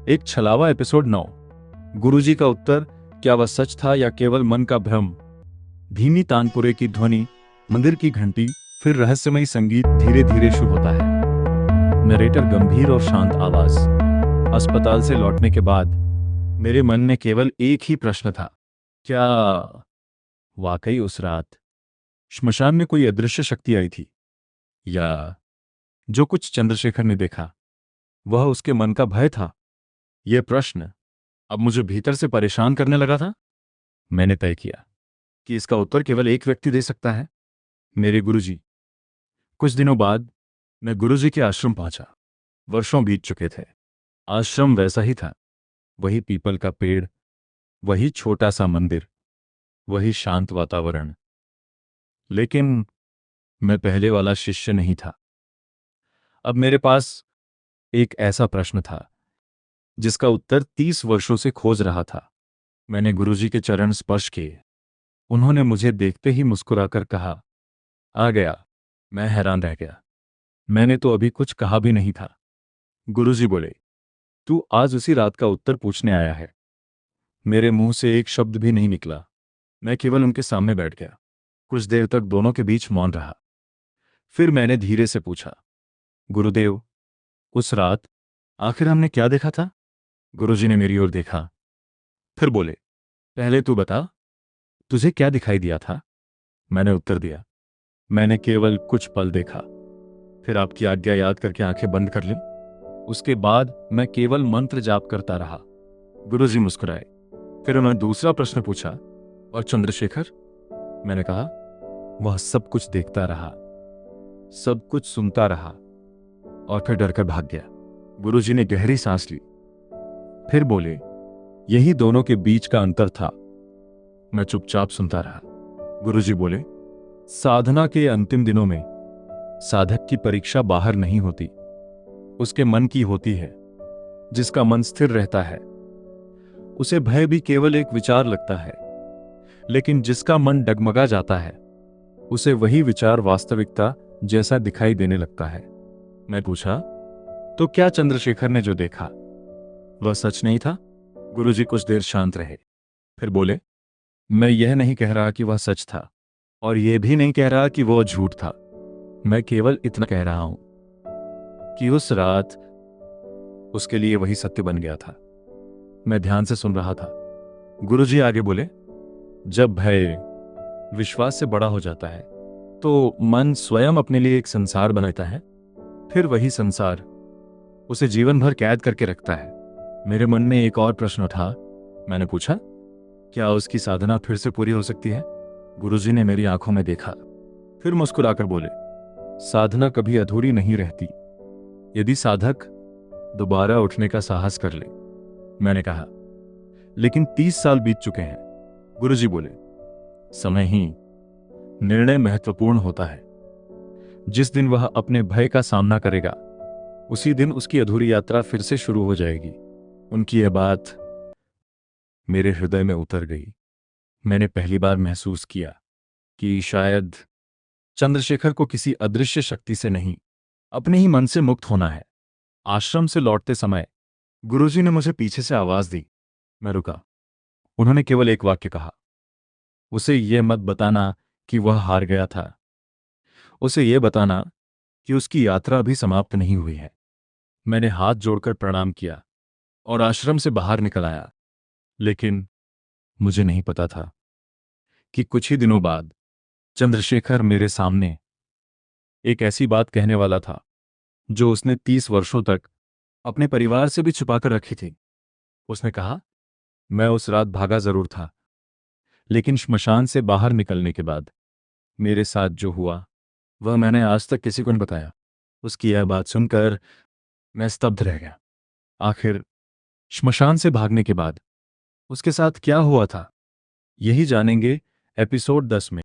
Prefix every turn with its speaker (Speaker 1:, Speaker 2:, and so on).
Speaker 1: एक छलावा एपिसोड 9। गुरुजी का उत्तर, क्या वह सच था या केवल मन का भ्रम? धीमी तानपुरे की ध्वनि, मंदिर की घंटी, फिर रहस्यमयी संगीत धीरे धीरे शुरू होता है। नरेटर गंभीर और शांत आवाज। अस्पताल से लौटने के बाद मेरे मन में केवल एक ही प्रश्न था, क्या वाकई उस रात श्मशान में कोई अदृश्य शक्ति आई थी, या जो कुछ चंद्रशेखर ने देखा वह उसके मन का भय था? यह प्रश्न अब मुझे भीतर से परेशान करने लगा था। मैंने तय किया कि इसका उत्तर केवल एक व्यक्ति दे सकता है, मेरे गुरुजी। कुछ दिनों बाद मैं गुरुजी के आश्रम पहुंचा। वर्षों बीत चुके थे। आश्रम वैसा ही था, वही पीपल का पेड़, वही छोटा सा मंदिर, वही शांत वातावरण। लेकिन मैं पहले वाला शिष्य नहीं था। अब मेरे पास एक ऐसा प्रश्न था जिसका उत्तर 30 वर्षों से खोज रहा था। मैंने गुरुजी के चरण स्पर्श किए। उन्होंने मुझे देखते ही मुस्कुराकर कहा, आ गया। मैं हैरान रह गया। मैंने तो अभी कुछ कहा भी नहीं था। गुरुजी बोले, तू आज उसी रात का उत्तर पूछने आया है। मेरे मुंह से एक शब्द भी नहीं निकला। मैं केवल उनके सामने बैठ गया। कुछ देर तक दोनों के बीच मौन रहा। फिर मैंने धीरे से पूछा, गुरुदेव, उस रात आखिर हमने क्या देखा था? गुरुजी ने मेरी ओर देखा, फिर बोले, पहले तू बता, तुझे क्या दिखाई दिया था? मैंने उत्तर दिया, मैंने केवल कुछ पल देखा, फिर आपकी आज्ञा याद करके आंखें बंद कर लीं। उसके बाद मैं केवल मंत्र जाप करता रहा। गुरुजी मुस्कुराए। फिर उन्होंने दूसरा प्रश्न पूछा, और चंद्रशेखर? मैंने कहा, वह सब कुछ देखता रहा, सब कुछ सुनता रहा, और फिर डरकर भाग गया। गुरुजी ने गहरी सांस ली, फिर बोले, यही दोनों के बीच का अंतर था। मैं चुपचाप सुनता रहा। गुरुजी बोले, साधना के अंतिम दिनों में साधक की परीक्षा बाहर नहीं होती, उसके मन की होती है। जिसका मन स्थिर रहता है उसे भय भी केवल एक विचार लगता है, लेकिन जिसका मन डगमगा जाता है उसे वही विचार वास्तविकता जैसा दिखाई देने लगता है। मैं पूछा, तो क्या चंद्रशेखर ने जो देखा वह सच नहीं था? गुरुजी कुछ देर शांत रहे, फिर बोले, मैं यह नहीं कह रहा कि वह सच था, और यह भी नहीं कह रहा कि वह झूठ था। मैं केवल इतना कह रहा हूं कि उस रात उसके लिए वही सत्य बन गया था। मैं ध्यान से सुन रहा था। गुरुजी आगे बोले, जब भय विश्वास से बड़ा हो जाता है तो मन स्वयं अपने लिए एक संसार बनाता है, फिर वही संसार उसे जीवन भर कैद करके रखता है। मेरे मन में एक और प्रश्न था। मैंने पूछा, क्या उसकी साधना फिर से पूरी हो सकती है? गुरुजी ने मेरी आंखों में देखा, फिर मुस्कुराकर बोले, साधना कभी अधूरी नहीं रहती, यदि साधक दोबारा उठने का साहस कर ले। मैंने कहा, लेकिन 30 साल बीत चुके हैं। गुरुजी बोले, समय ही निर्णय महत्वपूर्ण होता है। जिस दिन वह अपने भय का सामना करेगा उसी दिन उसकी अधूरी यात्रा फिर से शुरू हो जाएगी। उनकी यह बात मेरे हृदय में उतर गई। मैंने पहली बार महसूस किया कि शायद चंद्रशेखर को किसी अदृश्य शक्ति से नहीं, अपने ही मन से मुक्त होना है। आश्रम से लौटते समय गुरुजी ने मुझे पीछे से आवाज दी। मैं रुका। उन्होंने केवल एक वाक्य कहा, उसे यह मत बताना कि वह हार गया था। उसे यह बताना कि उसकी यात्रा अभी समाप्त नहीं हुई है। मैंने हाथ जोड़कर प्रणाम किया और आश्रम से बाहर निकल आया। लेकिन मुझे नहीं पता था कि कुछ ही दिनों बाद चंद्रशेखर मेरे सामने एक ऐसी बात कहने वाला था जो उसने 30 वर्षों तक अपने परिवार से भी छुपाकर रखी थी। उसने कहा, मैं उस रात भागा जरूर था, लेकिन श्मशान से बाहर निकलने के बाद मेरे साथ जो हुआ वह मैंने आज तक किसी को नहीं बताया। उसकी यह बात सुनकर मैं स्तब्ध रह गया। आखिर श्मशान से भागने के बाद उसके साथ क्या हुआ था, यही जानेंगे एपिसोड 10 में।